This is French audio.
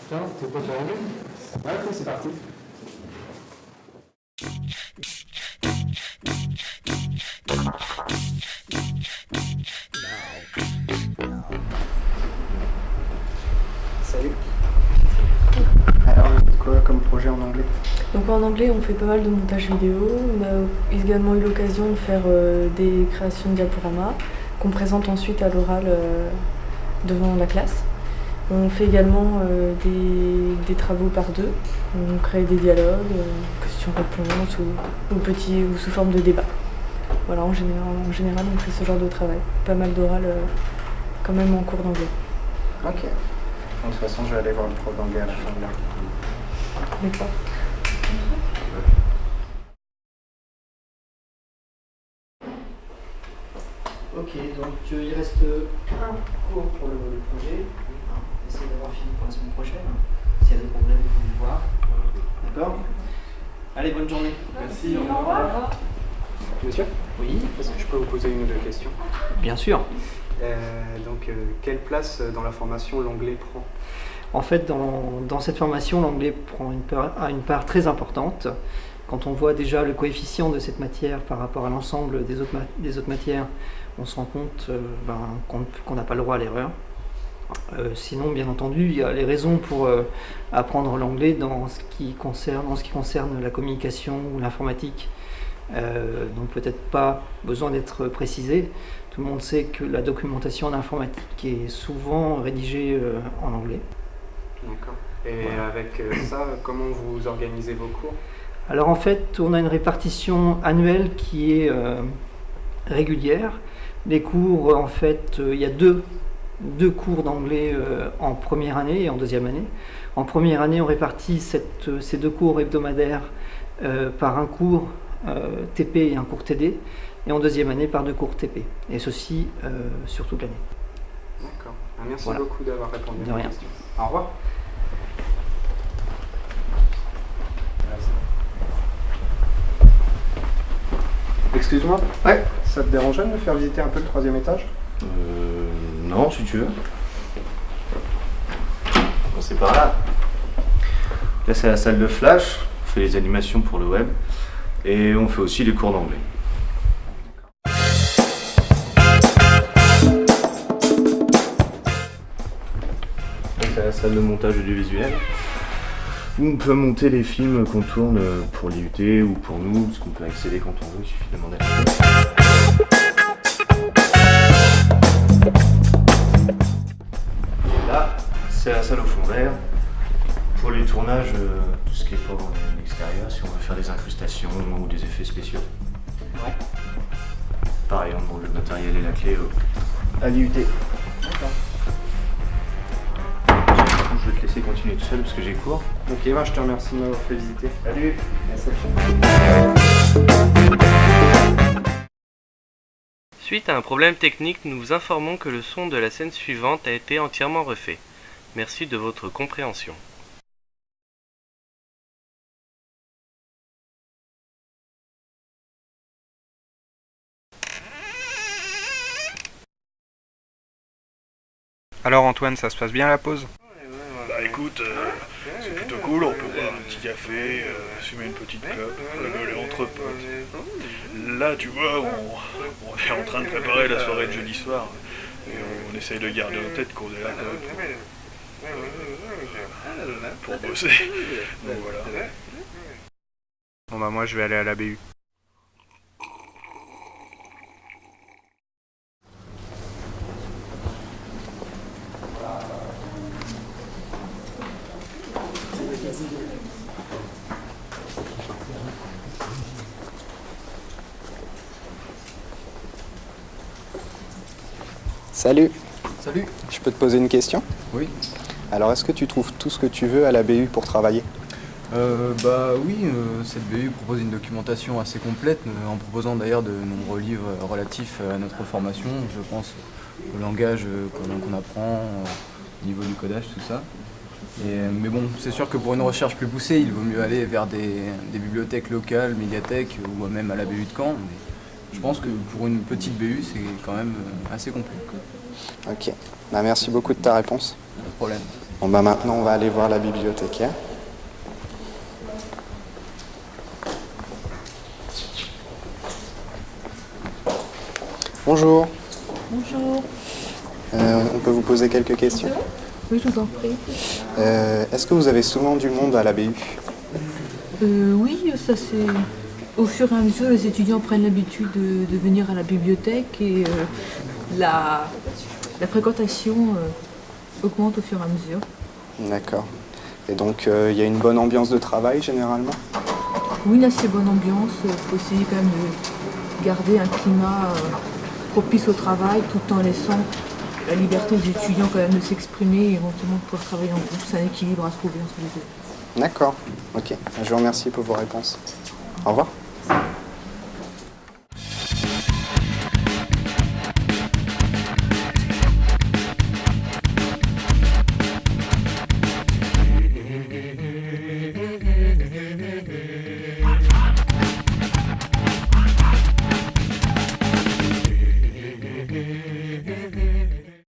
Tiens, t'es pas fermé? Ouais, ok, c'est parti. Salut. Alors, quoi comme projet en anglais? Donc en anglais, on fait pas mal de montage vidéo. On a également eu l'occasion de faire des créations de diaporamas qu'on présente ensuite à l'oral devant la classe. On fait également des travaux par deux. On crée des dialogues, questions-réponses ou sous forme de débat. Voilà, en général, on fait ce genre de travail. Pas mal d'oral quand même en cours d'anglais. Ok. De toute façon, je vais aller voir le prof d'anglais à la fin de l'heure. D'accord. Ok, donc il reste un cours pour le projet. Essayez d'avoir fini pour la semaine prochaine. S'il y a des problèmes, vous pouvez voir. D'accord? Allez, bonne journée. Merci, au revoir. Monsieur? Oui? Est-ce que je peux vous poser une ou deux questions? Bien sûr. Quelle place dans la formation l'anglais prend? En fait, dans cette formation, l'anglais a une part très importante. Quand on voit déjà le coefficient de cette matière par rapport à l'ensemble des autres matières, on se rend compte qu'on n'a pas le droit à l'erreur. Sinon, bien entendu, il y a les raisons pour apprendre l'anglais dans ce qui concerne la communication ou l'informatique. Donc peut-être pas besoin d'être précisé. Tout le monde sait que la documentation en informatique est souvent rédigée en anglais. D'accord. Et voilà. avec ça, comment vous organisez vos cours? Alors en fait, on a une répartition annuelle qui est régulière. Les cours, en fait, il y a deux cours d'anglais en première année et en deuxième année. En première année, on répartit ces deux cours hebdomadaires par un cours TP et un cours TD, et en deuxième année par deux cours TP, et ceci sur toute l'année. D'accord. Merci Voilà. beaucoup d'avoir répondu De à mes rien. questions. Au revoir. Excuse-moi. Ouais. Ça te dérangerait de me faire visiter un peu le 3e étage? Non, si tu veux. Bon, c'est par là. Là, c'est la salle de flash. On fait les animations pour le web. Et on fait aussi les cours d'anglais. C'est la salle de montage audiovisuel. Où on peut monter les films qu'on tourne pour l'IUT ou pour nous, parce qu'on peut accéder quand on veut, il suffit de demander à la Là, c'est la salle au fond vert. Pour les tournages, tout ce qui est pas en extérieur, si on veut faire des incrustations ou des effets spéciaux. Ouais. Pareil, on demande le matériel et la clé à l'IUT. D'accord. Je vais te laisser continuer tout seul parce que j'ai cours. Ok, je te remercie de m'avoir fait visiter. Salut! Merci. Suite à un problème technique, nous vous informons que le son de la scène suivante a été entièrement refait. Merci de votre compréhension. Alors Antoine, ça se passe bien la pause? Bah écoute, c'est plutôt cool, on peut boire un petit café, fumer une petite clope, rigoler entre potes. Là, tu vois, on est en train de préparer la soirée de jeudi soir, et on essaye de garder en tête qu'on est là quand même pour bosser. Donc voilà. Bon bah moi je vais aller à la BU. Salut, Salut. je peux te poser une question? Oui. Alors est-ce que tu trouves tout ce que tu veux à la BU pour travailler? Bah oui, cette BU propose une documentation assez complète, en proposant d'ailleurs de nombreux livres relatifs à notre formation. Je pense au langage qu'on apprend, au niveau du codage, tout ça. Mais bon, c'est sûr que pour une recherche plus poussée, il vaut mieux aller vers des bibliothèques locales, médiathèques, ou même à la BU de Caen. Mais je pense que pour une petite BU, c'est quand même assez complet. Ok, bah, merci beaucoup de ta réponse. Pas de problème. Bon, bah maintenant, on va aller voir la bibliothécaire. Bonjour. Bonjour. On peut vous poser quelques questions? Oui, je vous en prie. Est-ce que vous avez souvent du monde à la BU? Oui, ça c'est... Au fur et à mesure, les étudiants prennent l'habitude de venir à la bibliothèque et la fréquentation augmente au fur et à mesure. D'accord. Et donc, il y a une bonne ambiance de travail généralement? Oui, une assez bonne ambiance. Il faut essayer quand même de garder un climat propice au travail tout en laissant la liberté des étudiants quand même de s'exprimer et éventuellement de pouvoir travailler en groupe. C'est un équilibre à trouver entre les deux. D'accord. Ok. Je vous remercie pour vos réponses. Au revoir.